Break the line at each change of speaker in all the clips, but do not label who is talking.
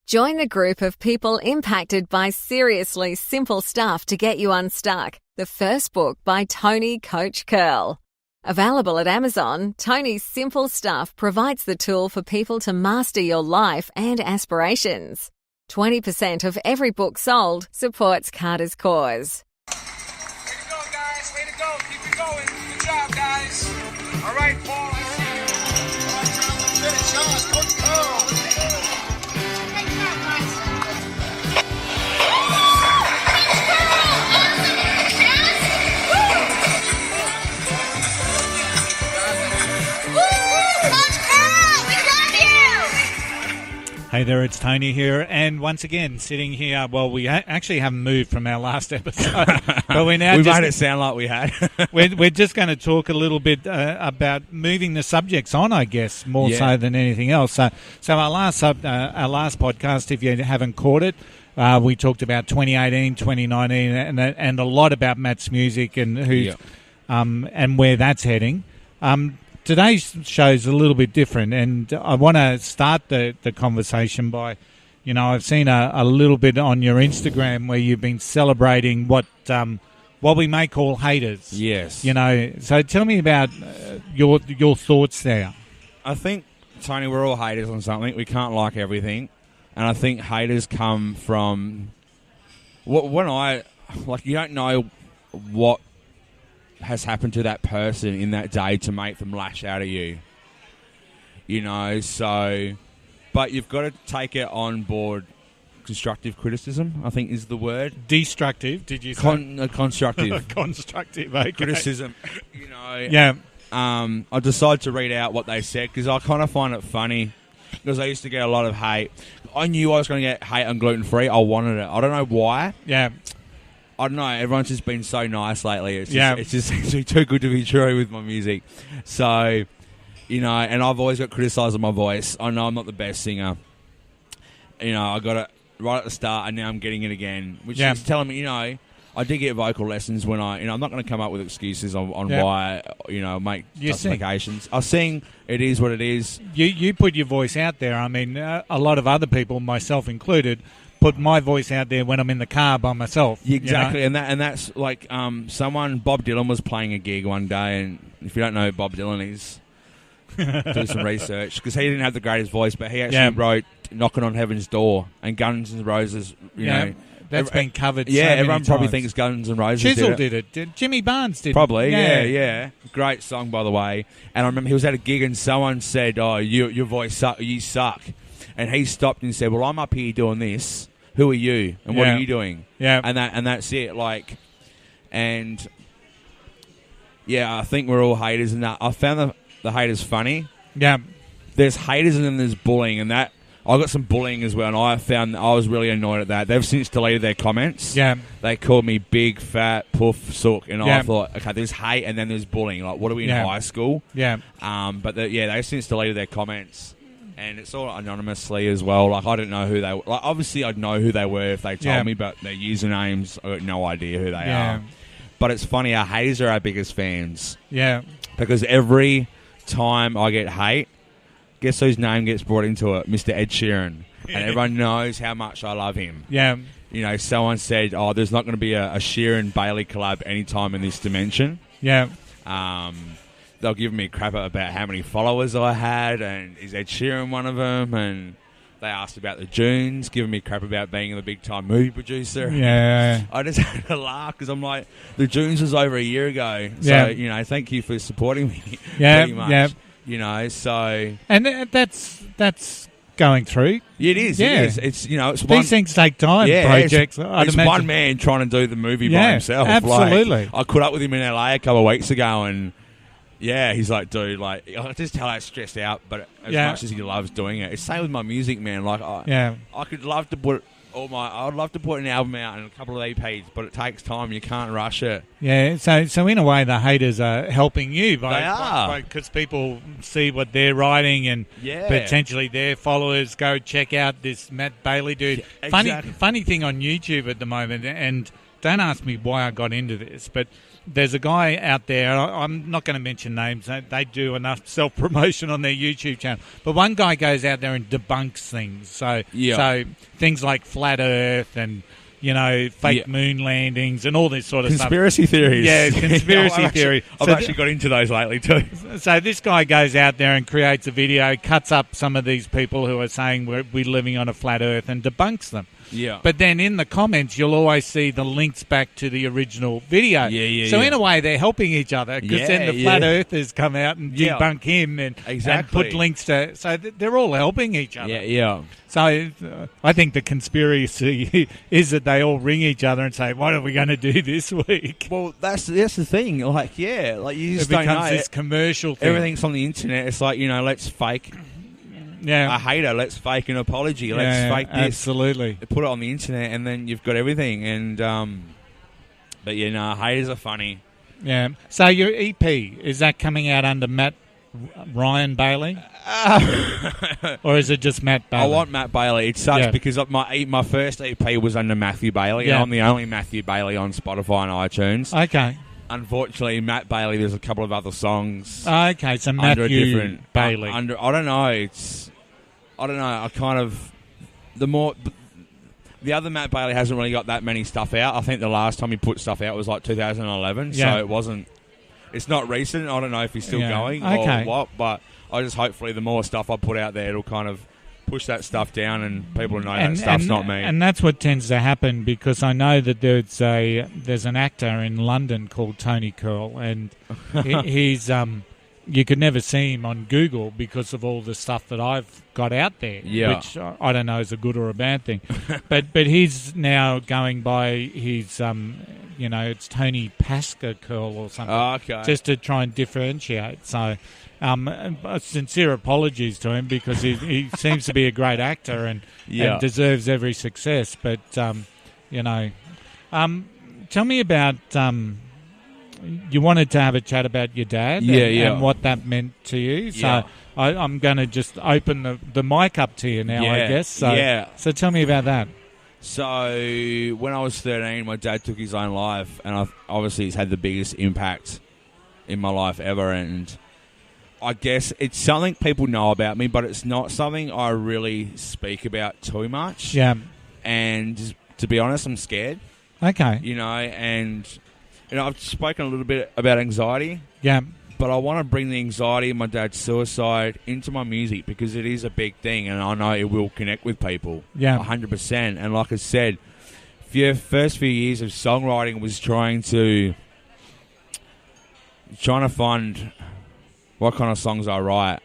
Join the group of people impacted by seriously simple stuff to get you unstuck. The first book by Tony Coach Curl. Available at Amazon, Tony's Simple Stuff provides the tool for people to master your life and aspirations. 20% of every book sold supports Carter's cause.
Way to go, guys. Way to go. Keep it going. Good job, guys. All right, Paul. I see you. All right, John. Finish. Coach Curl.
Hey there, it's Tony here, and once again, sitting here, well, we actually haven't moved from our last episode, but we're now
we made it sound like we had.
we're just going to talk a little bit about moving the subjects on, I guess, more so than anything else. So our last podcast, if you haven't caught it, we talked about 2018, 2019, and a lot about Matt's music and who's and where that's heading. Today's show's a little bit different, and I want to start the conversation by, I've seen a little bit on your Instagram where you've been celebrating what we may call haters.
Yes.
So tell me about your thoughts there.
I think, Tony, we're all haters on something. We can't like everything, and I think haters come from you don't know what has happened to that person in that day to make them lash out at you. But you've got to take it on board. Constructive criticism, I think, is the word.
Destructive, did you say?
Constructive.
Constructive, okay.
Criticism,
Yeah.
I decided to read out what they said because I kind of find it funny because I used to get a lot of hate. I knew I was going to get hate on gluten-free. I wanted it. I don't know why.
Yeah.
I don't know. Everyone's just been so nice lately. It's just too good to be true with my music. So, and I've always got criticised on my voice. I know I'm not the best singer. I got it right at the start, and now I'm getting it again, which is telling me, I did get vocal lessons when I'm not going to come up with excuses on why, make justifications. I sing. It is what it is.
You put your voice out there. I mean, a lot of other people, myself included, put my voice out there when I'm in the car by myself.
Exactly, and that's like Bob Dylan was playing a gig one day, and if you don't know who Bob Dylan is, do some research, because he didn't have the greatest voice, but he actually wrote Knocking on Heaven's Door and Guns N' Roses,
That's been covered
everyone probably
times.
thinks Guns N' Roses
Chisel
did it.
Jimmy Barnes did
Probably,
it.
yeah. Great song, by the way. And I remember he was at a gig and someone said, your voice you suck. And he stopped and said, well, I'm up here doing this. Who are you? And what are you doing?
Yeah.
And that's it. I think we're all haters. And I found the haters funny.
Yeah.
There's haters and then there's bullying. And that I got some bullying as well. And I found I was really annoyed at that. They've since deleted their comments.
Yeah.
They called me big, fat, poof, sook. And I thought, okay, there's hate and then there's bullying. Like, what are we in high school?
Yeah.
But they've since deleted their comments. And it's all anonymously as well. Like, I didn't know who they were. Like, obviously, I'd know who they were if they told me, but their usernames, I got no idea who they are. But it's funny, our haters are our biggest fans.
Yeah.
Because every time I get hate, guess whose name gets brought into it? Mr. Ed Sheeran. And everyone knows how much I love him.
Yeah.
Someone said, there's not going to be a Sheeran-Bailey collab anytime in this dimension.
Yeah.
They'll give me crap about how many followers I had, and is Ed Sheeran one of them? And they asked about the Dunes, giving me crap about being a big-time movie producer.
Yeah.
I just had to laugh because I'm like, the Dunes was over a year ago. So, thank you for supporting me.
Yeah,
pretty much. So...
And that's going through.
It is.
Yeah.
It is. It's, it's one...
These things take time, projects.
It's one man trying to do the movie by himself.
Absolutely.
I caught up with him in LA a couple of weeks ago, and... Yeah, he's like, dude, I just tell how stressed out, but as much as he loves doing it, it's same with my music, man. Like, I could love to put I'd love to put an album out and a couple of EPs, but it takes time. You can't rush it.
Yeah, so in a way, the haters are helping you.
They are.
Because people see what they're writing and potentially their followers go check out this Matt Bailey dude.
Exactly.
Funny thing on YouTube at the moment, and don't ask me why I got into this, but there's a guy out there, I'm not going to mention names, they do enough self-promotion on their YouTube channel, but one guy goes out there and debunks things. So things like flat Earth and, fake moon landings and all this sort of
conspiracy
stuff.
Theories.
Yeah, conspiracy theory.
I've actually got into those lately too.
So this guy goes out there and creates a video, cuts up some of these people who are saying we're living on a flat Earth and debunks them.
Yeah.
But then in the comments, you'll always see the links back to the original video. So in a way, they're helping each other because then the flat earthers come out and debunk him and put links to... So they're all helping each other.
Yeah.
So I think the conspiracy is that they all ring each other and say, what are we going to do this week?
Well, that's the thing. Like, you just
it
don't know.
becomes this commercial thing.
Everything's on the internet. It's like, let's fake... a hater, let's fake an apology, let's fake this.
Absolutely.
Put it on the internet and then you've got everything. And but haters are funny.
Yeah. So your EP, is that coming out under Ryan Bailey? Or is it just Matt Bailey?
I want Matt Bailey. It sucks because my first EP was under Matthew Bailey and I'm the only Matthew Bailey on Spotify and iTunes.
Okay.
Unfortunately, Matt Bailey, there's a couple of other songs.
Okay, so Matthew Bailey.
I don't know. I kind of... The other Matt Bailey hasn't really got that many stuff out. I think the last time he put stuff out was like 2011, so it wasn't... It's not recent. I don't know if he's still going or what, but I just hopefully the more stuff I put out there, it'll kind of push that stuff down and people know that stuff's not me.
And that's what tends to happen because I know that there's an actor in London called Tony Curl and he's you could never see him on Google because of all the stuff that I've got out there, which I don't know is a good or a bad thing. but he's now going by his it's Tony Pasca Curl or something, just to try and differentiate. So sincere apologies to him because he seems to be a great actor and deserves every success. But, tell me about... you wanted to have a chat about your dad and what that meant to you. So I'm going to just open the mic up to you now, I guess. So tell me about that.
So when I was 13, my dad took his own life, and obviously he's had the biggest impact in my life ever. And I guess it's something people know about me, but it's not something I really speak about too much.
Yeah.
And to be honest, I'm scared.
Okay.
And I've spoken a little bit about anxiety.
Yeah.
But I want to bring the anxiety of my dad's suicide into my music because it is a big thing and I know it will connect with people.
Yeah.
100%. And like I said, for your first few years of songwriting was trying to find what kind of songs I write.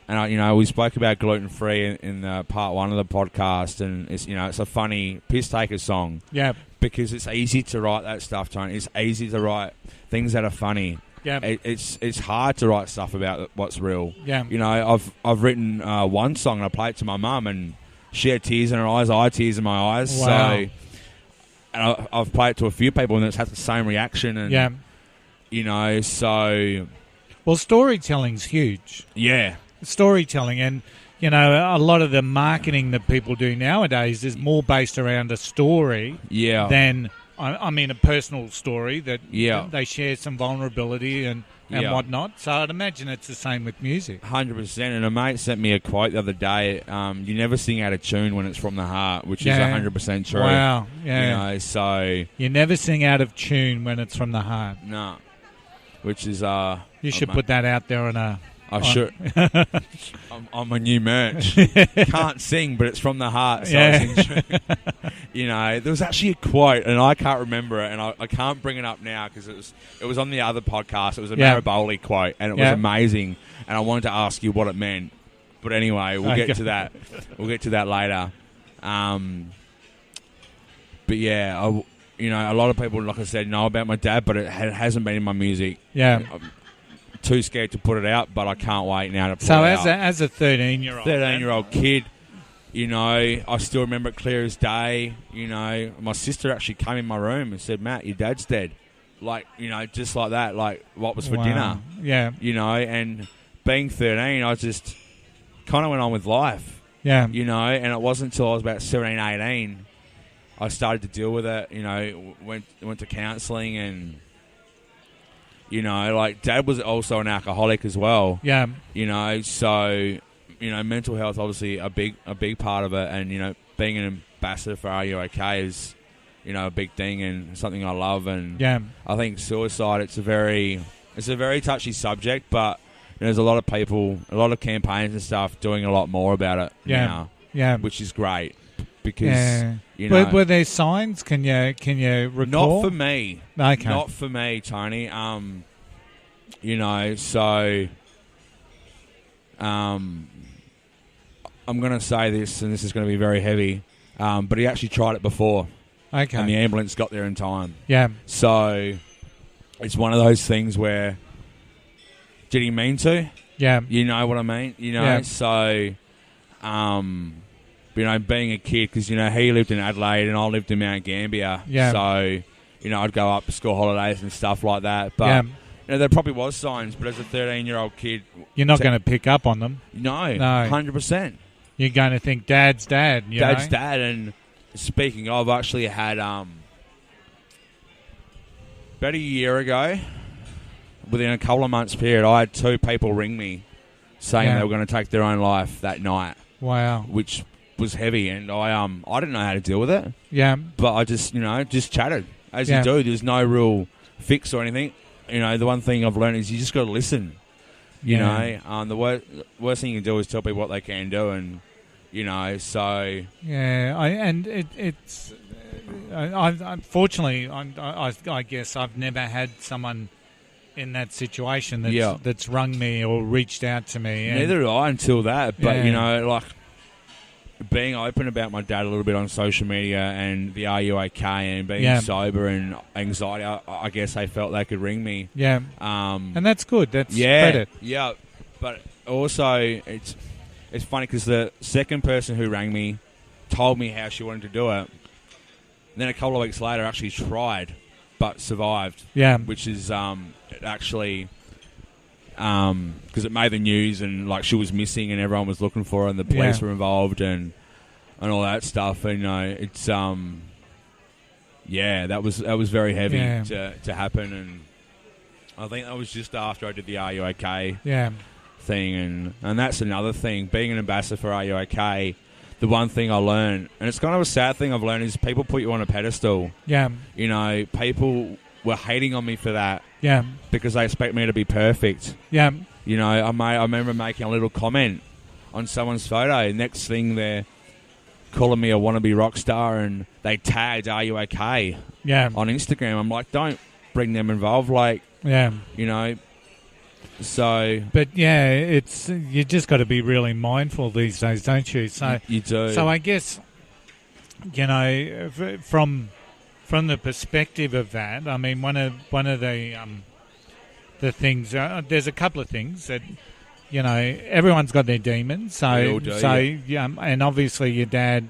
And, we spoke about gluten-free in part one of the podcast and, it's a funny piss-taker song.
Yeah.
Because it's easy to write that stuff, Tony. It's easy to write things that are funny.
Yeah.
It's hard to write stuff about what's real.
Yeah.
I've written one song and I played it to my mum and she had tears in her eyes, I had tears in my eyes.
Wow.
So, and I've played it to a few people and it's had the same reaction. And, so...
Well, storytelling's huge.
Yeah.
Storytelling and... a lot of the marketing that people do nowadays is more based around a story than, a personal story that they share some vulnerability and whatnot. So I'd imagine it's the same with music.
100%. And a mate sent me a quote the other day. You never sing out of tune when it's from the heart, which is 100% true.
Wow. Yeah.
So...
You never sing out of tune when it's from the heart.
No. Which is...
you should put that out there on a...
I should. I'm a new merch. Can't sing, but it's from the heart. So it's there was actually a quote, and I can't remember it, and I can't bring it up now because it was on the other podcast. It was a Mariboli quote, and it was amazing. And I wanted to ask you what it meant, but anyway, we'll get to that. We'll get to that later. But a lot of people, like I said, know about my dad, but it hasn't been in my music.
Yeah.
Too scared to put it out, but I can't wait now to put it
out.
So
as a 13-year-old
kid, I still remember it clear as day. My sister actually came in my room and said, "Matt, your dad's dead." Like, just like that. Like, what was for dinner?
Yeah.
And being 13, I just kind of went on with life.
Yeah.
And it wasn't until I was about 17, 18 I started to deal with it. You know, went to counselling, and you know, like Dad was also an alcoholic as well.
Yeah.
You know, so you know, mental health obviously a big part of it, and you know, being an ambassador for Are You OK is, you know, a big thing and something I love. And I think suicide, it's a very touchy subject, but there's a lot of people, a lot of campaigns and stuff doing a lot more about it now. Yeah, which is great because you know,
were there signs? Can you recall?
Not for me.
Okay.
Not for me, Tony. You know, so I'm going to say this, and this is going to be very heavy, but he actually tried it before.
Okay.
And the ambulance got there in time.
Yeah.
So it's one of those things where, did he mean to?
Yeah.
You know what I mean? You know, so, you know, being a kid, because, you know, he lived in Adelaide and I lived in Mount Gambier. Yeah. So, you know, I'd go up for school holidays and stuff like that. But, you know, there probably was signs, but as a 13-year-old kid...
You're not going to pick up on them.
No, 100%.
You're going to think Dad's dad,
Dad's dad, and speaking of, I actually had, about a year ago, within a couple of months period, I had 2 people ring me saying they were going to take their own life that night.
Wow.
Which was heavy, and I didn't know how to deal with it.
Yeah.
But I just, you know, just chatted. As you do, there's no real fix or anything. You know, the one thing I've learned is you just got to listen. You know, the worst thing you can do is tell people what they can do, and, you know, so...
Yeah, it's... Unfortunately, I guess I've never had someone in that situation that's rung me or reached out to me.
Neither did I until that, but, you know, like, being open about my dad a little bit on social media and the Are You OK and being sober and anxiety, I guess they felt they could ring me.
Yeah. And that's good. That's credit.
Yeah, but also it's funny because the second person who rang me told me how she wanted to do it. And then a couple of weeks later, actually tried, but survived. Yeah, which is actually because it made the news, and like she was missing, and everyone was looking for her, and the police were involved, and all that stuff. And you know, it's that was very heavy to happen, and I think that was just after I did the Are You OK thing, and that's another thing. Being an ambassador for Are You OK. The one thing I learned, and it's kind of a sad thing I've learned, is people put you on a pedestal. Yeah. You know, people were hating on me for that. Yeah. Because they expect me to be perfect. Yeah. You know, I remember making a little comment on someone's photo. Next thing, they're calling me a wannabe rock star, and they tagged Are You OK? Yeah. On Instagram. I'm like, don't bring them involved. Like, you know... So,
but it's you just got to be really mindful these days, don't you? So
you do.
So I guess, you know, from the perspective of that, I mean, one of the things, there's a couple of things that, you know, everyone's got their demons. So
we all do,
and obviously your dad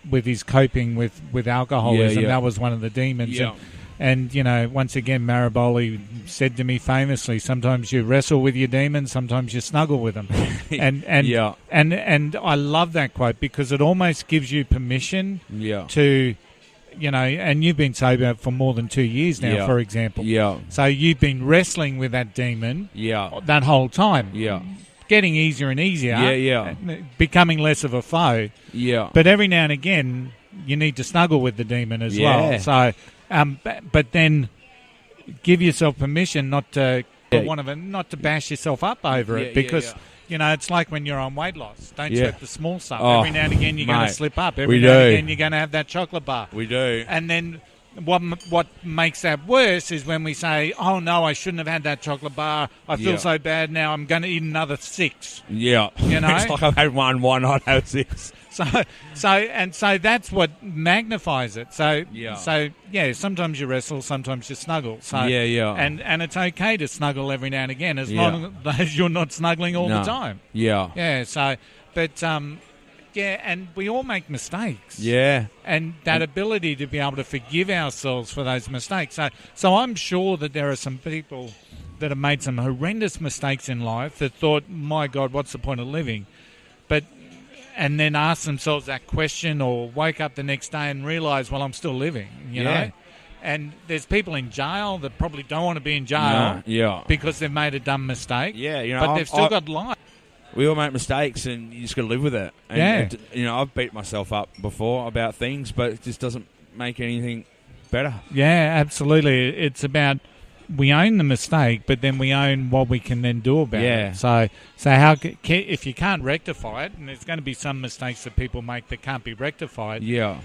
with his coping with alcoholism, that was one of the demons.
Yeah.
And, you know, once again, Maraboli said to me famously, sometimes you wrestle with your demons, sometimes you snuggle with them. And I love that quote because it almost gives you permission to, you know, and you've been sober for more than 2 years now, for example. Yeah. So you've been wrestling with that demon that whole time. Yeah. Getting easier and easier. Becoming less of a foe. Yeah. But every now and again, you need to snuggle with the demon as well. So... but then give yourself permission not to not to bash yourself up over it because you know it's like when you're on weight loss. Don't sweat the small stuff. Every now and again you're going to slip up. Every now and again you're going to have that chocolate bar.
We do.
And then what makes that worse is when we say, "Oh no, I shouldn't have had that chocolate bar. I feel so bad now. I'm going to eat another 6."
Yeah,
you know,
it's like I've had one. Why not have 6?
So that's what magnifies it. So sometimes you wrestle, sometimes you snuggle. So and it's okay to snuggle every now and again as long as you're not snuggling all the time. Yeah. Yeah. So, but and we all make mistakes. Yeah. And that ability to be able to forgive ourselves for those mistakes. So I'm sure that there are some people that have made some horrendous mistakes in life that thought, my God, what's the point of living? But and then ask themselves that question, or wake up the next day and realise, well, I'm still living, you know? And there's people in jail that probably don't want to be in jail because they've made a dumb mistake.
Yeah, you know,
but they've still got life.
We all make mistakes, and you just got to live with it. And, you know, I've beat myself up before about things, but it just doesn't make anything better.
Yeah, absolutely. It's about we own the mistake, but then we own what we can then do about it. So how if you can't rectify it, and there's going to be some mistakes that people make that can't be rectified.
Yeah.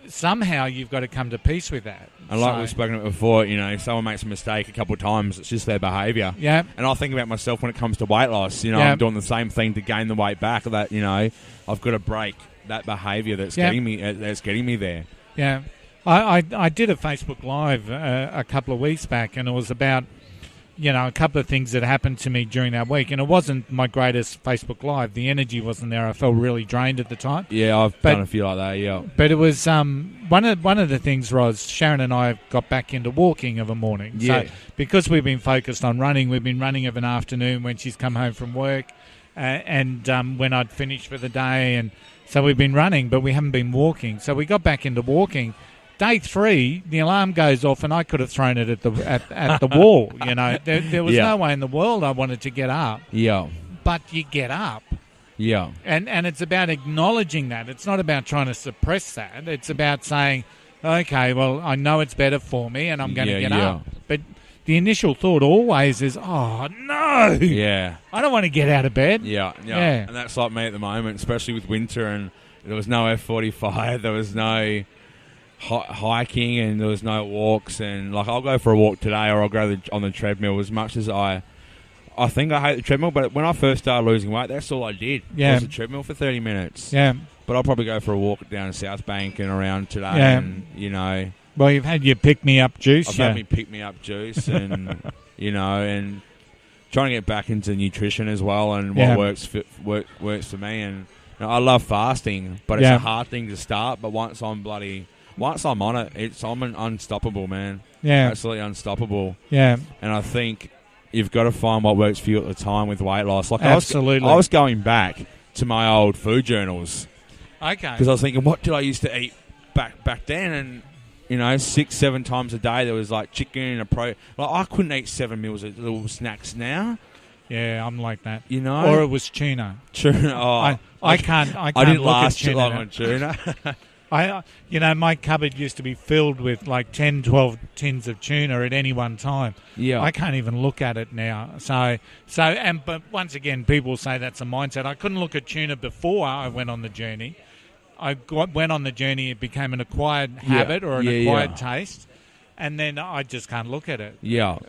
Somehow you've got to come to peace with that.
And like we've spoken about before, you know, if someone makes a mistake a couple of times, it's just their behaviour.
Yeah.
And I think about myself when it comes to weight loss. You know, I'm doing the same thing to gain the weight back. That, you know, I've got to break that behaviour that's getting me there. Yeah.
I did a Facebook Live a couple of weeks back, and it was about, you know, a couple of things that happened to me during that week. And it wasn't my greatest Facebook Live. The energy wasn't there. I felt really drained at the time.
Yeah, I've done a few like that, yeah.
But it was one of the things was Sharon and I got back into walking of a morning.
Yeah.
So because we've been focused on running, we've been running of an afternoon when she's come home from work and when I'd finished for the day. And so we've been running, but we haven't been walking. So we got back into walking. Day 3, the alarm goes off, and I could have thrown it at the wall. You know, there was no way in the world I wanted to get up.
Yeah,
but you get up.
Yeah,
and it's about acknowledging that. It's not about trying to suppress that. It's about saying, okay, well, I know it's better for me, and I'm going to get up. But the initial thought always is, oh no, I don't want to get out of bed.
Yeah, and that's like me at the moment, especially with winter, and there was no F45, there was no hiking, and there was no walks, and like I'll go for a walk today, or I'll go on the treadmill. As much as I think I hate the treadmill, but when I first started losing weight, that's all I did. Was the treadmill for 30 minutes.
Yeah,
but I'll probably go for a walk down South Bank and around today. And you know,
well, you've had your pick me up juice.
I've had me pick me up juice, and you know, and trying to get back into nutrition as well, and what works for me. And you know, I love fasting, but it's a hard thing to start. But once I'm on it, I'm unstoppable, man. Yeah. Absolutely unstoppable.
Yeah.
And I think you've got to find what works for you at the time with weight loss. Like
absolutely.
I was going back to my old food journals.
Okay.
Because I was thinking, what did I used to eat back then? And, you know, 6-7 times a day there was like chicken and like I couldn't eat 7 meals of little snacks now.
Yeah, I'm like that.
You know?
Or it was tuna.
Tuna. Oh,
I can't
I didn't
look
last
at tuna
too long on tuna.
My cupboard used to be filled with like 10, 12 tins of tuna at any one time.
Yeah.
I can't even look at it now. But once again, people say that's a mindset. I couldn't look at tuna before I went on the journey. Went on the journey, it became an acquired habit or an acquired taste. And then I just can't look at it.
Yeah.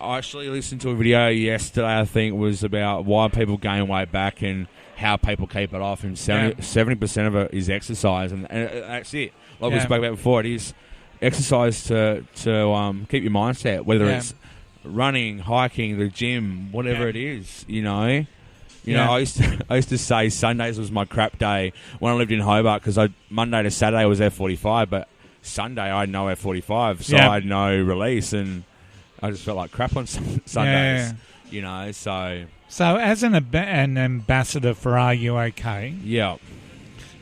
I actually listened to a video yesterday, I think, was about why people gain weight back and how people keep it off, and 70% of it is exercise, and that's it. Like we spoke about before, it is exercise to keep your mindset, whether it's running, hiking, the gym, whatever it is, you know. You know, I used to say Sundays was my crap day when I lived in Hobart, because Monday to Saturday was F45, but Sunday I had no F45, so I had no release, and I just felt like crap on Sundays, you know, so...
So as an ambassador for Are You OK?
Yeah.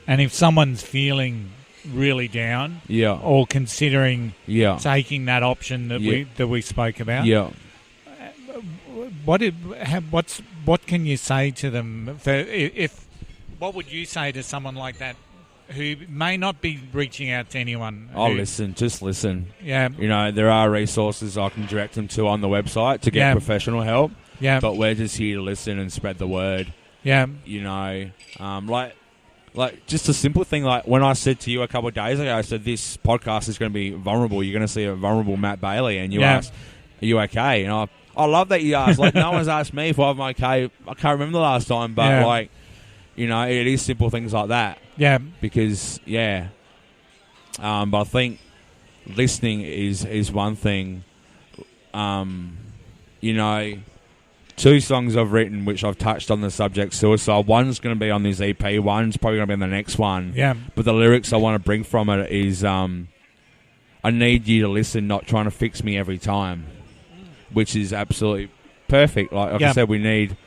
And if someone's feeling really down or considering taking that option that we spoke about, what can you say to them? What would you say to someone like that who may not be reaching out to anyone?
Just listen.
Yeah.
You know, there are resources I can direct them to on the website to get professional help. Yeah, but we're just here to listen and spread the word. Yeah, you know, like just a simple thing. Like when I said to you a couple of days ago, I said this podcast is going to be vulnerable. You're going to see a vulnerable Matt Bailey, and you asked, "Are you okay?" And I love that you asked. Like no one's asked me if I'm okay. I can't remember the last time, but like, you know, it is simple things like that. Yeah, because but I think listening is one thing. You know. 2 songs I've written which I've touched on the subject suicide. One's going to be on this EP. One's probably going to be on the next one. Yeah. But the lyrics I want to bring from it is I need you to listen, not trying to fix me every time, which is absolutely perfect. Like I said, we need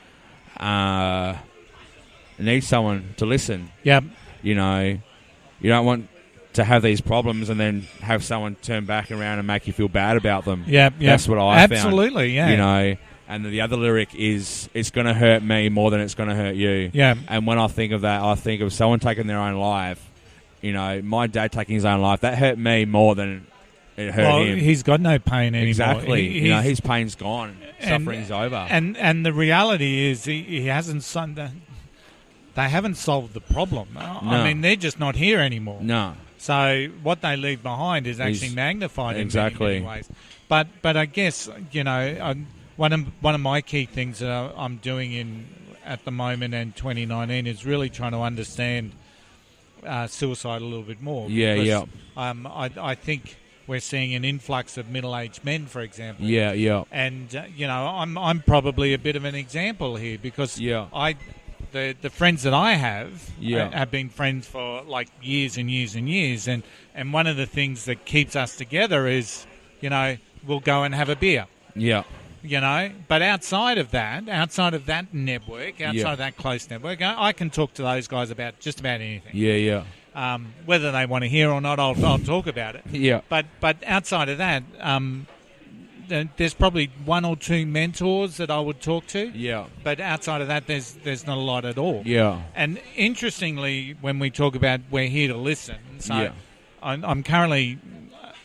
needs someone to listen.
Yep.
You know, you don't want to have these problems and then have someone turn back around and make you feel bad about them.
Yep.
That's what I found.
Absolutely, yeah.
You know, and the other lyric is, it's going to hurt me more than it's going to hurt you.
Yeah.
And when I think of that, I think of someone taking their own life. You know, my dad taking his own life, that hurt me more than it hurt him.
He's got no pain anymore.
Exactly. You know, his pain's gone. Suffering's over.
And the reality is he hasn't... They haven't solved the problem. No. I mean, they're just not here anymore.
No.
So what they leave behind is actually magnified in many ways. But I guess, you know, one of my key things that I'm doing at the moment in 2019 is really trying to understand suicide a little bit more.
Yeah.
I think we're seeing an influx of middle-aged men, for example.
Yeah.
And you know, I'm probably a bit of an example here because the friends that I have been friends for like years and years and years, and one of the things that keeps us together is, you know, we'll go and have a beer.
Yeah.
You know, but outside of that network, outside of that close network, I can talk to those guys about just about anything.
Yeah.
Whether they want to hear or not, I'll talk about it.
Yeah.
But outside of that, there's probably one or two mentors that I would talk to.
Yeah.
But outside of that, there's not a lot at all.
Yeah. And
interestingly, when we talk about we're here to listen, so I'm currently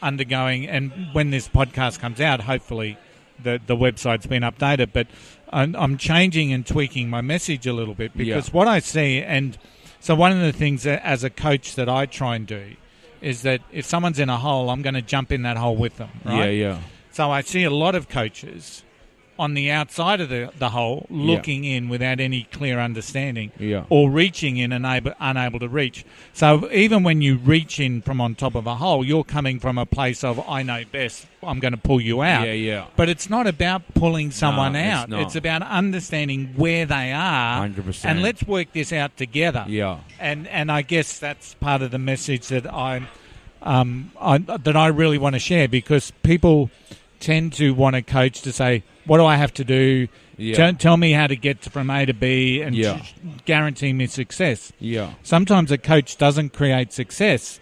undergoing, and when this podcast comes out, hopefully the website's been updated, but I'm changing and tweaking my message a little bit because what I see, and so one of the things that, as a coach that I try and do is that if someone's in a hole, I'm going to jump in that hole with them, right?
Yeah.
So I see a lot of coaches on the outside of the hole looking in without any clear understanding or reaching in and unable to reach. So even when you reach in from on top of a hole, you're coming from a place of, I know best, I'm going to pull you out.
Yeah.
But it's not about pulling someone out.
It's not.
It's about understanding where they are
100%.
and let's work this out together.
Yeah.
And I guess that's part of the message that I really want to share, because people tend to want a coach to say, what do I have to do? Tell me how to get from A to B and guarantee me success.
Yeah.
Sometimes a coach doesn't create success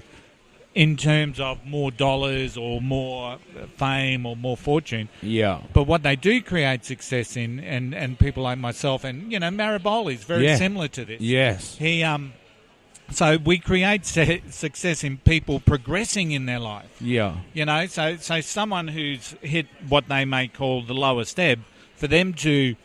in terms of more dollars or more fame or more fortune.
Yeah.
But what they do create success in, and people like myself, and, you know, Mariboli is very similar to this.
Yes.
So we create success in people progressing in their life.
Yeah.
You know, so someone who's hit what they may call the lowest ebb, for them to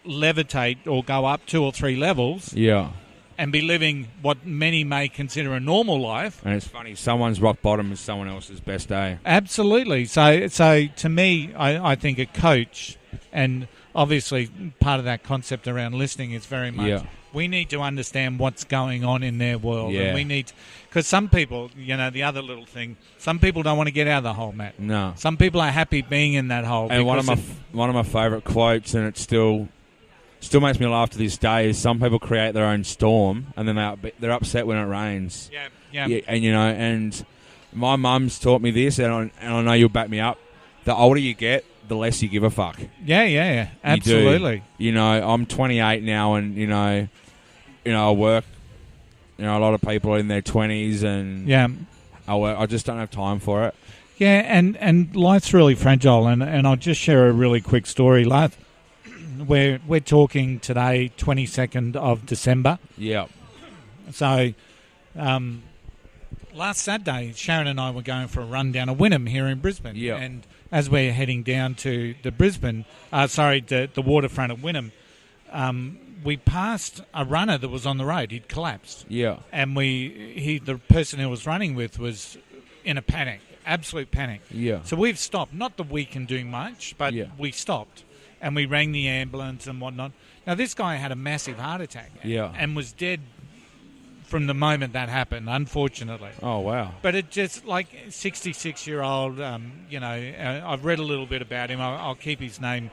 levitate or go up 2 or 3 levels and be living what many may consider a normal life.
And it's funny, someone's rock bottom is someone else's best day.
Absolutely. So to me, I think a coach, and obviously part of that concept around listening is very much... We need to understand what's going on in their world.
Yeah.
And we need... Because some people, you know, the other little thing, some people don't want to get out of the hole, Matt.
No.
Some people are happy being in that hole.
And one of my favourite quotes, and it still makes me laugh to this day, is some people create their own storm, and then they're upset when it rains.
Yeah.
And, you know, and my mum's taught me this, and I know you'll back me up. The older you get, the less you give a fuck.
Yeah. Absolutely.
You know, I'm 28 now, and, you know, I work, you know, a lot of people in their 20s, and I just don't have time for it.
Yeah, and life's really fragile, and I'll just share a really quick story. We're talking today, 22nd of December.
Yeah.
So, last Saturday, Sharon and I were going for a run down to Wynnum here in Brisbane.
Yeah.
And as we're heading down to the waterfront of Wynnum, we passed a runner that was on the road. He'd collapsed.
Yeah.
And the person who was running with was in a panic, absolute panic.
Yeah.
So we've stopped. Not that we can do much, but we stopped. And we rang the ambulance and whatnot. Now, this guy had a massive heart attack and was dead from the moment that happened, unfortunately.
Oh, wow.
But it just, like, 66-year-old, you know, I've read a little bit about him. I'll keep his name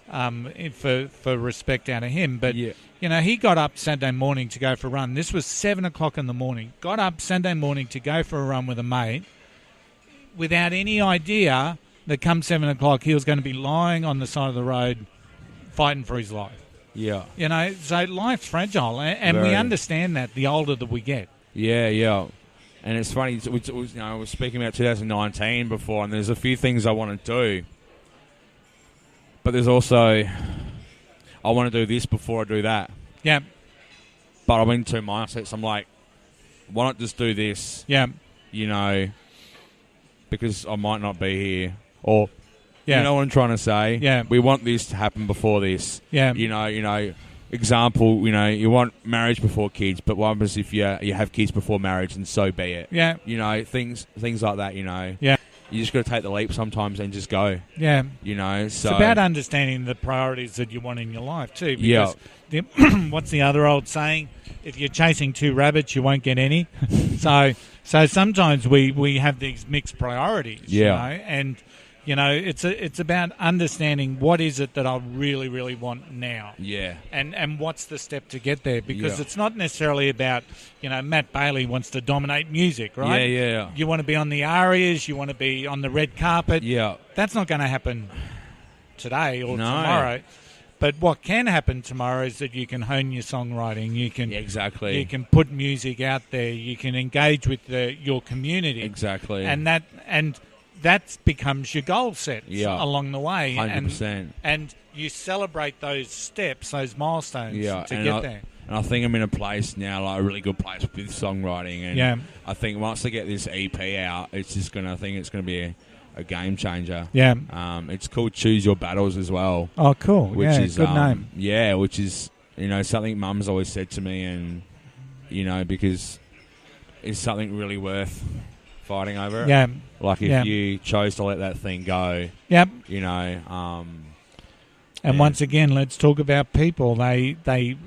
for respect out of him. But, you know, he got up Saturday morning to go for a run. This was 7 o'clock in the morning. Got up Saturday morning to go for a run with a mate without any idea that come 7 o'clock he was going to be lying on the side of the road fighting for his life.
Yeah.
You know, so life's fragile, and we understand that the older that we get.
Yeah, yeah. And it's funny, I was speaking about 2019 before, and there's a few things I want to do. But there's also, I want to do this before I do that.
Yeah.
But I'm in two mindsets. I'm like, why not just do this?
Yeah.
You know, because I might not be here. Or,
yeah.
You know what I'm trying to say?
Yeah.
We want this to happen before this.
Yeah.
You know, example, you want marriage before kids, but what happens if you have kids before marriage, and so be it.
Yeah.
You know, things like that, you know.
Yeah.
You just got to take the leap sometimes and just go.
Yeah.
You know, so...
It's about understanding the priorities that you want in your life, too.
Yeah.
Because what's the other old saying? If you're chasing two rabbits, you won't get any. So sometimes we have these mixed priorities,
yeah.
You know, and... You know, it's about understanding what is it that I really, really want now.
Yeah.
And what's the step to get there? Because it's not necessarily about, Matt Bailey wants to dominate music, right?
Yeah.
You want to be on the arias, you want to be on the red carpet.
Yeah.
That's not going to happen today or tomorrow. But what can happen tomorrow is that you can hone your songwriting. You can
exactly.
You can put music out there. You can engage with your community.
Exactly.
And that becomes your goal set along the way.
100%.
And you celebrate those steps, those milestones to get there.
And I think I'm in a place now, like a really good place with songwriting. And I think once I get this EP out, it's just I think it's going to be a game changer.
Yeah.
It's called Choose Your Battles as well.
Oh, cool.
Which is
good name.
Yeah, which is, something Mum's always said to me, and, because it's something really worth fighting over it.
Yeah.
Like if you chose to let that thing go.
Yep.
And
once again, let's talk about people. They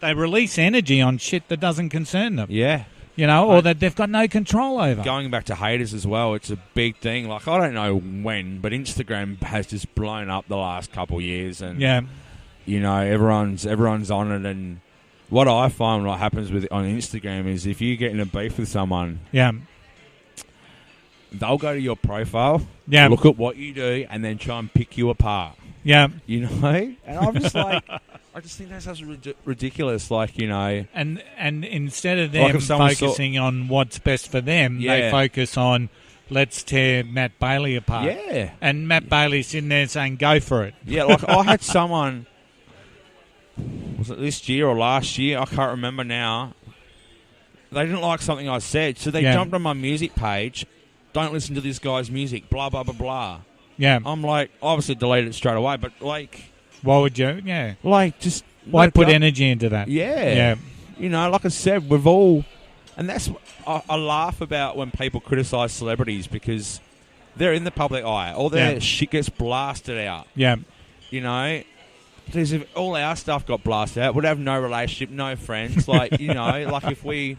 release energy on shit that doesn't concern them.
Yeah.
Or that they've got no control over.
Going back to haters as well, it's a big thing. Like, I don't know when, but Instagram has just blown up the last couple of years. And, everyone's on it. And what I find what happens on Instagram is if you get in a beef with someone...
Yeah.
They'll go to your profile, look at what you do, and then try and pick you apart.
Yeah.
And I'm just like, I just think that's ridiculous. Like,
And instead of them focusing on what's best for them, they focus on, let's tear Matt Bailey apart.
Yeah.
And Matt Bailey's sitting there saying, go for it.
Yeah, like I had someone, was it this year or last year? I can't remember now. They didn't like something I said, so they jumped on my music page. Don't listen to this guy's music, blah, blah, blah, blah.
Yeah.
I'm like, obviously deleted it straight away, but like...
Why would you? Yeah.
Like, just...
Why put energy into that?
Yeah.
Yeah.
Like I said, we've all... And that's... I laugh about when people criticise celebrities because they're in the public eye. All their shit gets blasted out.
Yeah.
Because if all our stuff got blasted out, we'd have no relationship, no friends. Like, like if we...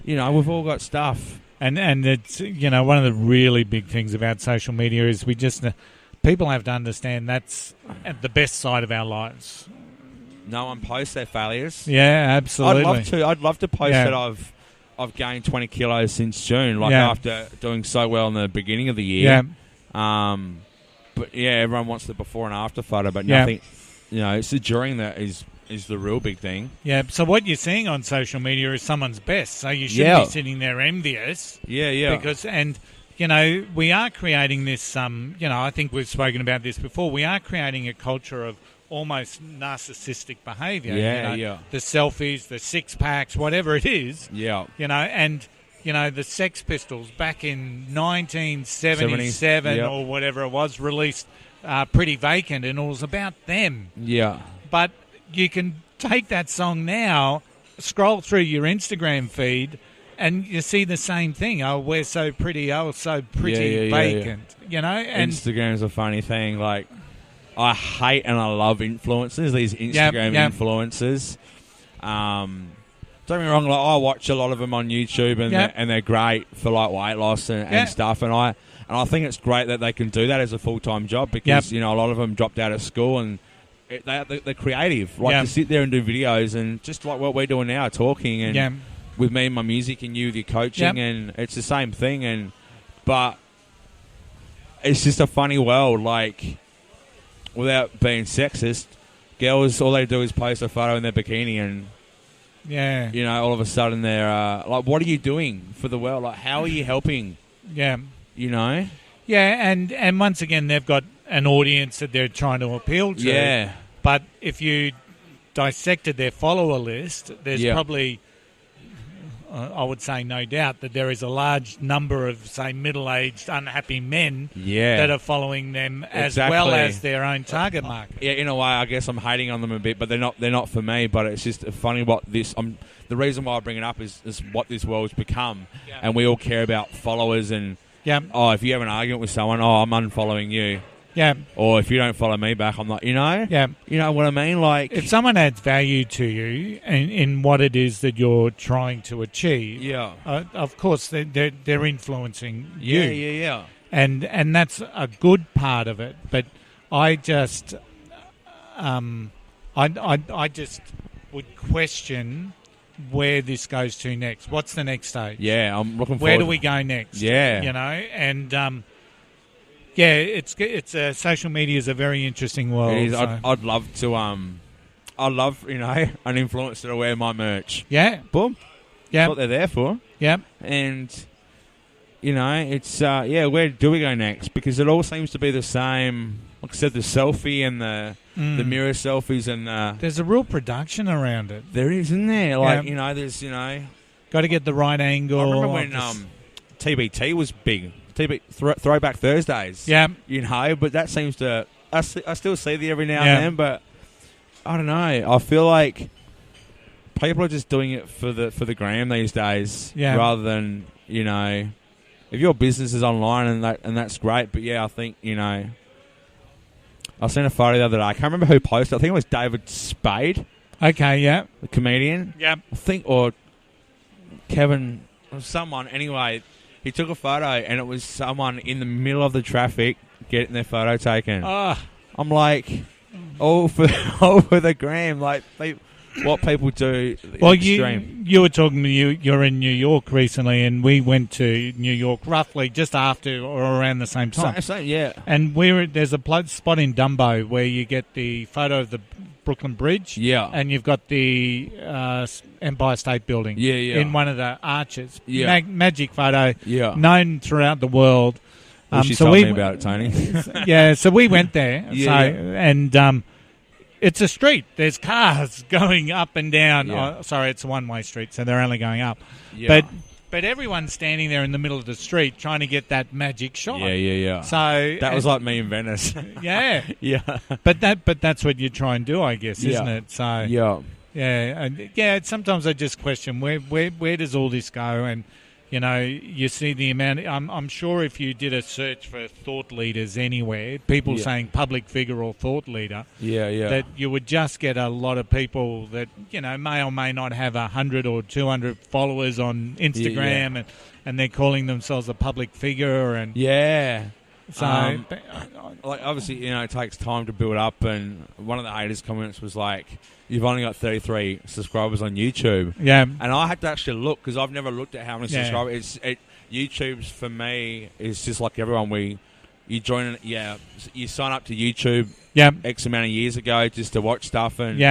we've all got stuff...
And it's, one of the really big things about social media is people have to understand that's the best side of our lives.
No one posts their failures.
Yeah, absolutely.
I'd love to post that I've gained 20 kilos since June, after doing so well in the beginning of the year.
Yeah.
But everyone wants the before and after photo, but nothing, it's the during that is the real big thing. Yeah,
so what you're seeing on social media is someone's best, so you shouldn't be sitting there envious.
Yeah.
Because, we are creating this, I think we've spoken about this before, we are creating a culture of almost narcissistic behaviour. The selfies, the six-packs, whatever it is.
Yeah.
And... the Sex Pistols back in 1977 or whatever it was, released Pretty Vacant, and it was about them.
Yeah.
But you can take that song now, scroll through your Instagram feed, and you see the same thing. Oh, we're so pretty. Oh, so pretty vacant. And
Instagram's a funny thing. Like, I hate and I love influencers, these Instagram influencers. Don't get me wrong, like, I watch a lot of them on YouTube, and they're great for like weight loss and stuff. And I think it's great that they can do that as a full-time job because, a lot of them dropped out of school and they're creative. Like to sit there and do videos and just like what we're doing now, talking and with me and my music and you with your coaching, and it's the same thing. But it's just a funny world. Like, without being sexist, girls, all they do is post a photo in their bikini and, you know, all of a sudden they're like, what are you doing for the world? Like, how are you helping?
Yeah.
You know?
Yeah, and once again, they've got an audience that they're trying to appeal to.
Yeah.
But if you dissected their follower list, there's probably, I would say no doubt, that there is a large number of, say, middle-aged, unhappy men that are following them as well as their own target market.
Yeah, in a way, I guess I'm hating on them a bit, but they're not for me. But it's just funny what this. The reason why I bring it up is what this world's become, and we all care about followers and. If you have an argument with someone, I'm unfollowing you.
Yeah.
Or if you don't follow me back, I'm not, you know?
Yeah.
You know what I mean? Like,
if someone adds value to you in what it is that you're trying to achieve, of course they're influencing you.
Yeah.
And that's a good part of it. But I just I just would question where this goes to next. What's the next stage?
Yeah, I'm looking forward.
Where do we go next?
Yeah.
You know, and it's social media is a very interesting world.
It is.
So.
I'd love to I'd love, you know, an influencer to wear my merch.
Yeah.
Boom.
Yeah.
That's what they're there for.
Yeah.
And you know, it's where do we go next? Because it all seems to be the same. Like I said, the selfie and the mirror selfies and
there's a real production around it.
There is, isn't there? Like, you know, there's, you know,
got to get the right angle.
I remember when TBT was big. Throwback Thursdays.
Yeah.
You know, but that seems to I still see the every now and then, but I don't know. I feel like people are just doing it for the gram these days rather than, you know, if your business is online and that's great, but I think, you know, I seen a photo the other day. I can't remember who posted. I think it was David Spade.
Okay, yeah.
The comedian.
Yeah.
I think, or Kevin, or someone. Anyway, he took a photo and it was someone in the middle of the traffic getting their photo taken. I'm like, all for the gram. Like, what people do.
Well, you were talking to you're in New York recently, and we went to New York roughly just after or around the same time.
Same, yeah.
And there's a spot in Dumbo where you get the photo of the Brooklyn Bridge.
Yeah.
And you've got the Empire State Building.
Yeah.
In one of the arches.
Yeah.
Magic photo.
Yeah.
Known throughout the world.
She told me about it, Tony.
Yeah. So we went there.
Yeah.
And it's a street. There's cars going up and down.
Yeah.
Oh, sorry, it's a one-way street, so they're only going up.
Yeah.
But everyone's standing there in the middle of the street trying to get that magic shot.
Yeah.
So
that was like me in Venice.
Yeah.
Yeah.
But that's what you try and do, I guess, isn't it? So yeah. Sometimes I just question where does all this go? And you know, you see the amount. I'm sure if you did a search for thought leaders anywhere, people saying public figure or thought leader, that you would just get a lot of people that, you know, may or may not have 100 or 200 followers on Instagram, and they're calling themselves a public figure. And so,
like, obviously, you know, it takes time to build up. And one of the haters' comments was like, "You've only got 33 subscribers on YouTube."
Yeah.
And I had to actually look because I've never looked at how many subscribers. YouTube's for me is just like everyone. You join you sign up to YouTube X amount of years ago just to watch stuff and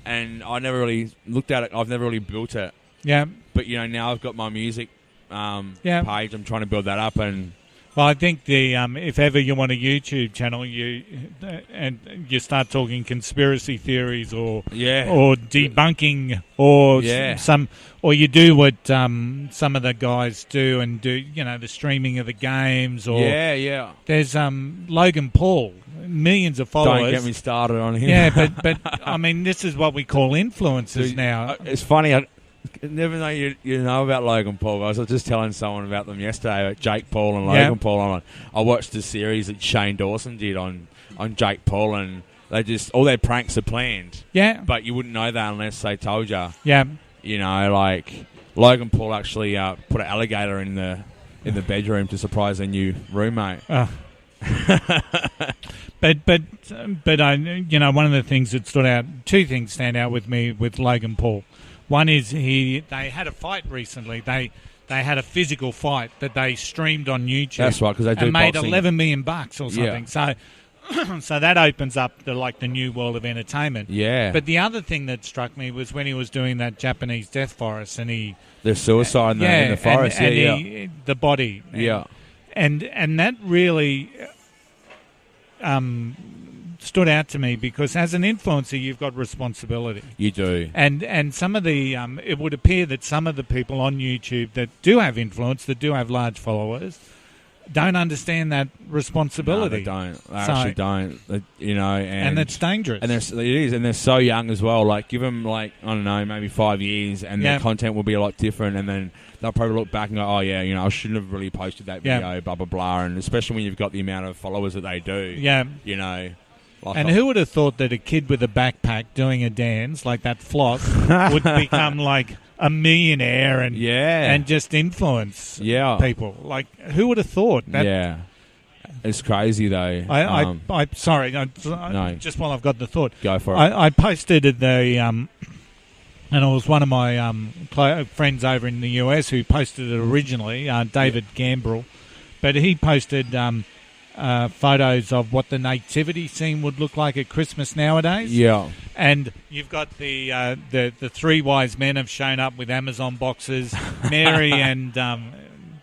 and I never really looked at it. I've never really built it. Yeah. But you know, now I've got my music page. I'm trying to build that up and.
Well, I think if ever you want a YouTube channel, you start talking conspiracy theories or debunking or you do what some of the guys do and do, you know, the streaming of the games or there's Logan Paul, millions of followers.
Don't get me started on him.
Yeah, but I mean, this is what we call influencers now.
It's funny. Never know you know about Logan Paul. I was just telling someone about them yesterday, about Jake Paul and Logan Paul. I watched the series that Shane Dawson did on Jake Paul, and they just all their pranks are planned. Yeah, but you wouldn't know that unless they told you. Yeah, you know, like Logan Paul actually put an alligator in the bedroom to surprise their new roommate.
But I, you know, one of the things that stood out, two things stand out with me with Logan Paul. One is they had a fight recently. They had a physical fight that they streamed on YouTube.
That's right, because they do
and made
boxing.
$11 million or something. So So that opens up the new world of entertainment.
Yeah.
But the other thing that struck me was when he was doing that Japanese death forest, and
the suicide in the forest.
And the body. And that really stood out to me, because as an influencer, you've got responsibility.
You do.
And some of the it would appear that some of the people on YouTube that do have influence, that do have large followers, don't understand that responsibility.
No, they don't. They actually don't. And
it's dangerous.
And it is, and they're so young as well. Like, give them, I don't know, maybe 5 years, and their content will be a lot different. And then they'll probably look back and go, "Oh yeah, I shouldn't have really posted that video." Blah blah blah. And especially when you've got the amount of followers that they do.
Yeah. And who would have thought that a kid with a backpack doing a dance like that flock would become like a millionaire and just influence people? Like, who would have thought that?
It's crazy though.
Just while I've got the thought,
go for it.
I posted and it was one of my friends over in the US who posted it originally, David Gambrell, but he posted photos of what the nativity scene would look like at Christmas nowadays.
Yeah.
And you've got the three wise men have shown up with Amazon boxes, Mary and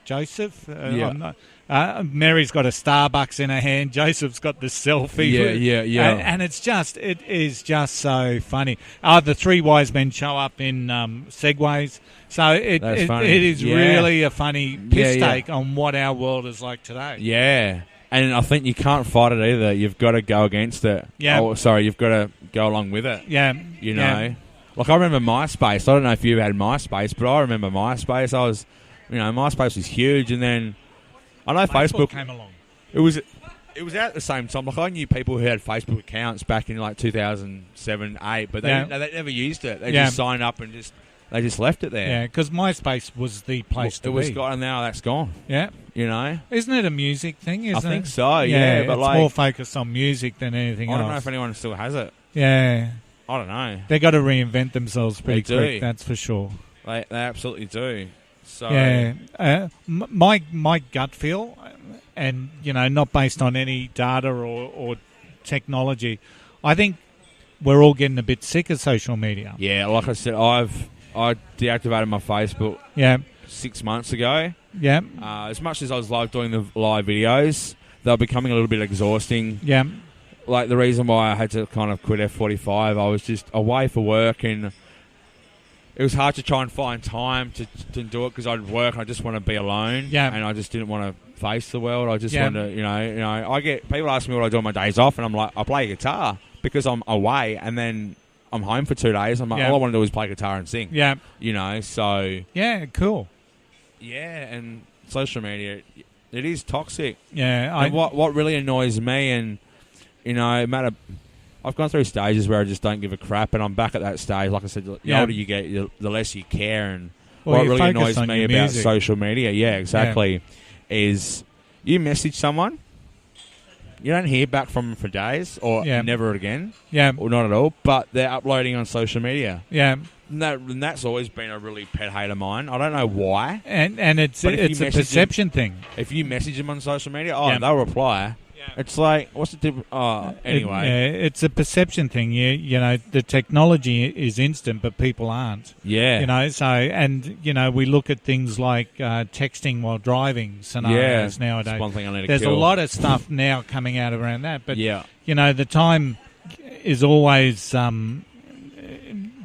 Joseph. Mary's got a Starbucks in her hand. Joseph's got the selfie.
Yeah.
And it is just so funny. The three wise men show up in Segways. So it is really a funny piss take on what our world is like today.
Yeah. And I think you can't fight it either. You've got to go against it. Yeah. Oh, sorry, you've got to go along with it.
Yeah.
Like, I remember MySpace. I don't know if you had MySpace, but I remember MySpace. MySpace was huge, and then I know Facebook
came along.
It was at the same time. Like, I knew people who had Facebook accounts back in like 2007, 8, but they never used it. They just signed up and they just left it there.
Yeah, because MySpace was the place to be.
It was gone, and now that's gone.
Yeah. Isn't it a music thing?
I think so, yeah. But
it's more focused on music than anything else.
I don't know if anyone still has it.
Yeah.
I don't know.
They got to reinvent themselves pretty quick, that's for sure.
They absolutely do. So
my gut feel, and not based on any data or technology, I think we're all getting a bit sick of social media.
Yeah, like I said, I deactivated my Facebook 6 months ago.
Yeah.
As much as I was doing the live videos, they were becoming a little bit exhausting.
Yeah.
Like, the reason why I had to kind of quit F45, I was just away for work, and it was hard to try and find time to do it, because I'd work and I just want to be alone.
Yeah.
And I just didn't want to face the world. I just wanted to, I get people ask me what I do on my days off, and I'm like, I play guitar because I'm away, and then I'm home for 2 days. I'm like, all I want to do is play guitar and sing.
Yeah.
So.
Yeah, cool.
Yeah, and social media, it is toxic.
Yeah.
And what really annoys me, and, I've gone through stages where I just don't give a crap, and I'm back at that stage. Like I said, the older you get, the less you care. And what really annoys me about social media, is you message someone, you don't hear back from them for days, or never again, or not at all, but they're uploading on social media.
Yeah.
And that's always been a really pet hate of mine. I don't know why.
And it's a perception thing.
If you message them on social media, they'll reply. Yeah. It's like, what's the difference? Anyway.
It's a perception thing. The technology is instant, but people aren't.
Yeah.
So, and, we look at things like texting while driving scenarios nowadays.
That's one thing I need to
There's
kill.
a lot of stuff now coming out around that. But, the time is always...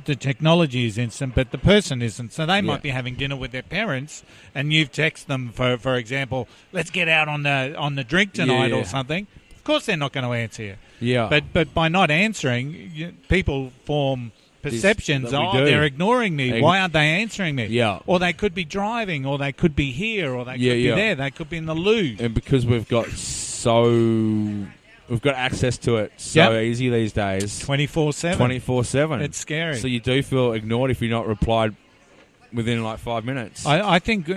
the technology is instant, but the person isn't. So they might be having dinner with their parents, and you've texted them, for example, let's get out on the drink tonight or something. Of course, they're not going to answer you.
Yeah.
But by not answering, people form perceptions. They're ignoring me. Why aren't they answering me?
Yeah.
Or they could be driving, or they could be here, or they could be there. They could be in the loo.
And because we've got access to it so easy these days.
24/7.
24/7.
It's scary.
So you do feel ignored if you're not replied within like 5 minutes.
I think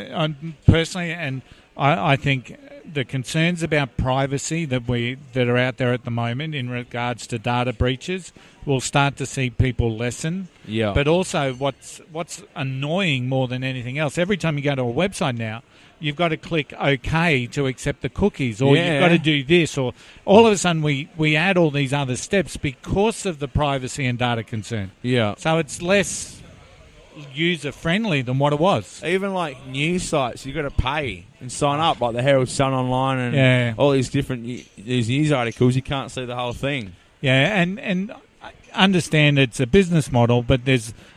personally, and I think the concerns about privacy that are out there at the moment in regards to data breaches, we'll start to see people lessen.
Yeah.
But also, what's annoying more than anything else, every time you go to a website now, you've got to click OK to accept the cookies, or you've got to do this, or all of a sudden we add all these other steps because of the privacy and data concern.
Yeah.
So it's less user-friendly than what it was.
Even like news sites, you've got to pay and sign up, like the Herald Sun Online and all these different these news articles. You can't see the whole thing.
Yeah, and I understand it's a business model, but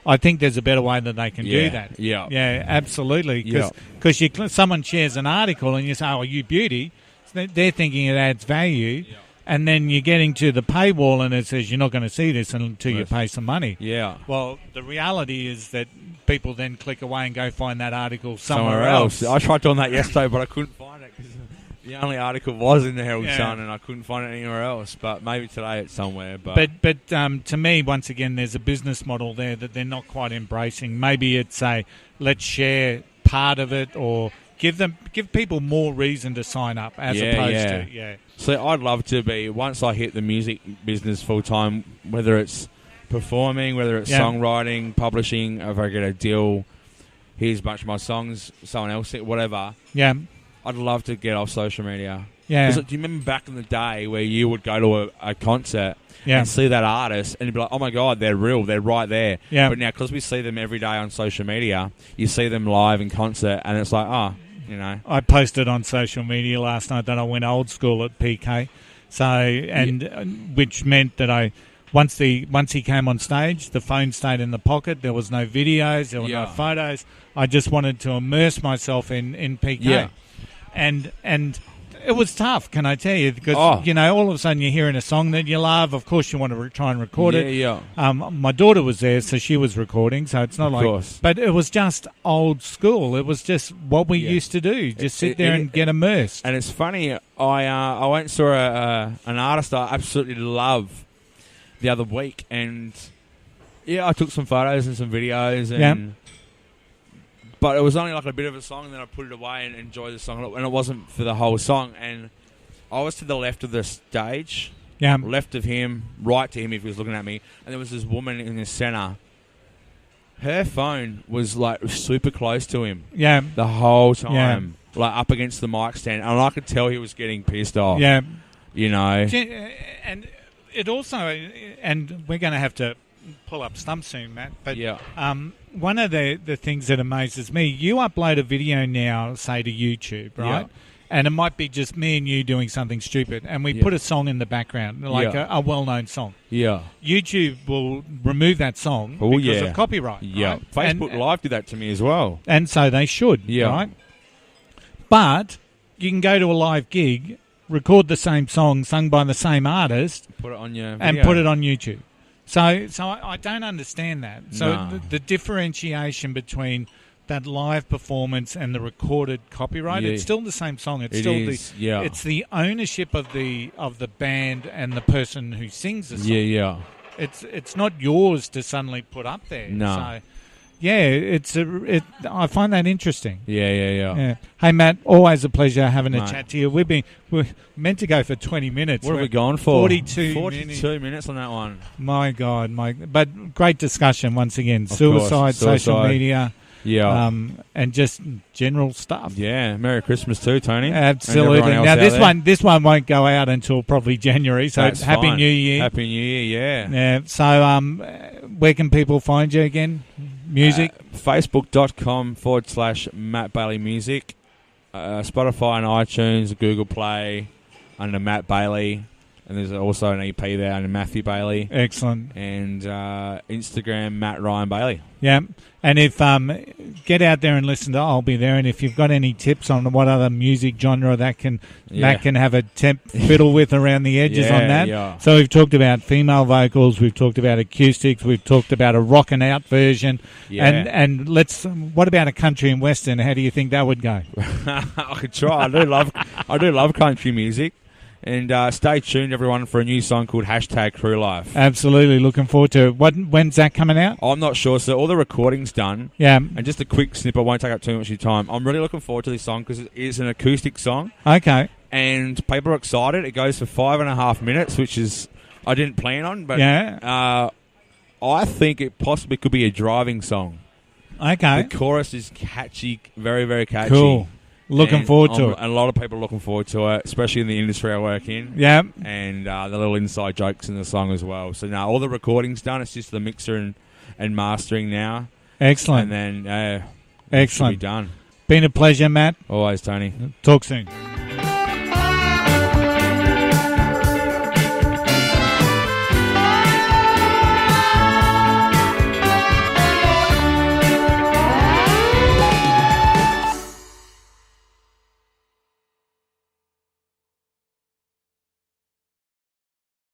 I think there's a better way that they can do that.
Yeah.
Yeah, absolutely. Because someone shares an article and you say, oh, you beauty, so they're thinking it adds value. Yeah. And then you're getting to the paywall and it says you're not going to see this until you pay some money.
Yeah.
Well, the reality is that people then click away and go find that article somewhere else.
I tried doing that yesterday, but I couldn't find it because the only article was in the Herald Sun and I couldn't find it anywhere else. But maybe today it's somewhere. But
to me, once again, there's a business model there that they're not quite embracing. Maybe it's let's share part of it, or give people more reason to sign up as opposed to.
So I'd love to be, once I hit the music business full time, whether it's performing, whether it's songwriting, publishing, if I get a deal, here's a bunch of my songs, someone else, whatever.
Yeah.
I'd love to get off social media.
Yeah.
Do you remember back in the day where you would go to a concert and see that artist and you'd be like, oh my God, they're real, they're right there.
Yeah.
But now, because we see them every day on social media, you see them live in concert and it's like, you know.
I posted on social media last night that I went old school at PK, which meant that once he came on stage, the phone stayed in the pocket. There was no videos, there were no photos. I just wanted to immerse myself in PK, and it was tough, can I tell you? Because all of a sudden you're hearing a song that you love. Of course, you want to try and record it.
Yeah.
My daughter was there, so she was recording. So it's not but it was just old school. It was just what we used to do. Just sit there and get immersed.
And it's funny. I went and saw an artist I absolutely love the other week, and I took some photos and some videos, and. But it was only like a bit of a song, and then I put it away and enjoyed the song. And it wasn't for the whole song. And I was to the left of the stage, left of him, right to him if he was looking at me. And there was this woman in the centre. Her phone was like super close to him.
Yeah.
The whole time. Yeah. Like up against the mic stand. And I could tell he was getting pissed off.
Yeah.
You know.
And it also, and we're going to have to pull up Stump soon, Matt. But one of the things that amazes me, you upload a video now, say, to YouTube, right? Yeah. And it might be just me and you doing something stupid, and we put a song in the background, like a well-known song. Yeah. YouTube will remove that song because of copyright.
Yeah.
Right?
Facebook Live did that to me as well.
And so they should, right? But you can go to a live gig, record the same song sung by the same artist,
put it on your video.
and put it on YouTube. So I don't understand that. So the differentiation between that live performance and the recorded copyright, it's still the same song. It's it's the ownership of the band and the person who sings the song. It's not yours to suddenly put up there.
No.
So I find that interesting.
Yeah.
Hey Matt, always a pleasure having a chat to you. We're meant to go for 20 minutes.
What have we gone for?
42
minutes on that one.
My God, but great discussion once again. Suicide, social media.
Yeah.
And just general stuff.
Yeah. Merry Christmas too, Tony.
Absolutely. Now this one won't go out until probably January, so
that's
Happy
fine.
New Year.
Happy New Year,
Yeah. So where can people find you again? Music?
Facebook.com/Matt Bailey Music. Spotify and iTunes, Google Play under Matt Bailey. And there's also an EP there under Matthew Bailey.
Excellent.
And Instagram, Matt Ryan Bailey.
Yeah. And if get out there and listen to I'll Be There. And if you've got any tips on what other music genre that can have a fiddle with around the edges on that. Yeah. So we've talked about female vocals, we've talked about acoustics, we've talked about a rockin' out version. Yeah. And what about a country and western? How do you think that would go?
I could try. I do love country music. And stay tuned, everyone, for a new song called #CrewLife.
Absolutely, looking forward to it. When's that coming out?
I'm not sure, so all the recording's done.
Yeah.
And just a quick snippet, won't take up too much of your time. I'm really looking forward to this song because it is an acoustic song.
Okay.
And people are excited. It goes for 5.5 minutes, which is I didn't plan on, but I think it possibly could be a driving song.
Okay.
The chorus is catchy, very, very catchy.
Cool. Looking forward to it.
And a lot of people are looking forward to it, especially in the industry I work in.
Yeah.
And the little inside jokes in the song as well. So now all the recording's done. It's just the mixer and mastering now.
Excellent.
And then
excellent.
It should be done.
Been a pleasure, Matt.
Always, Tony.
Talk soon.